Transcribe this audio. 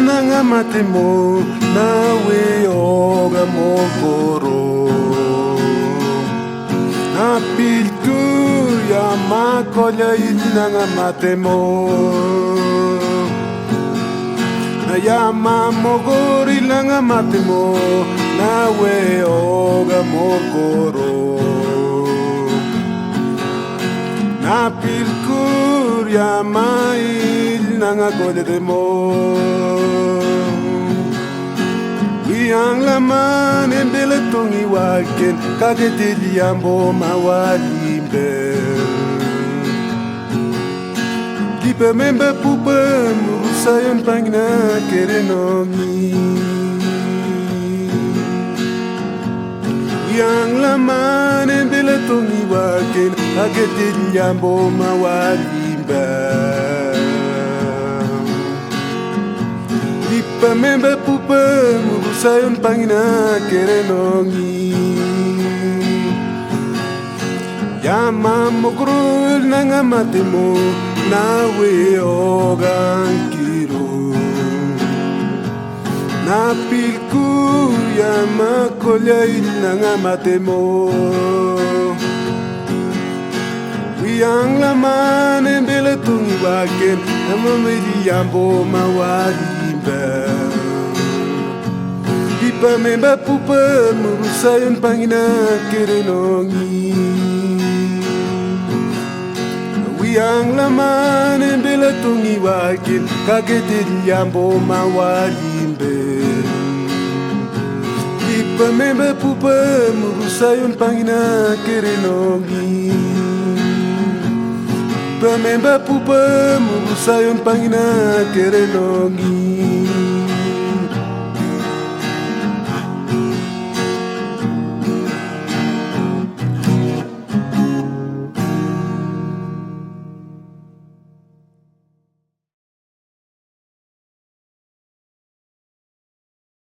nanga matemo nawe oga mokoro napiltu ya makolya nanga matemo na yama mogori nanga matemo nawe oga mokoro napilkur ya mail nanga kolya demo Wiang laman embele tongi waken kagetili ambo mawalimbe Kipe membe pupe murusayon pangina kerenongi Wiang laman embele tongi waken kagetili ambo mawalimbe Pamembe pupe murusayon pangina kerenongi Yama mokrul nanga matemo nawe ogankiro Napilku yama kolya nanga matemo Wiang laman embele tungi waken Amameli yambo mawalimbe Ipa memba pupa murusayon pangina kerenongi Wiang laman embele tungi waken Kagetili yambo mawalimbe Ipa memba pupa murusayon pangina kerenongi Pamemba pupa murusayon pangina kerenongi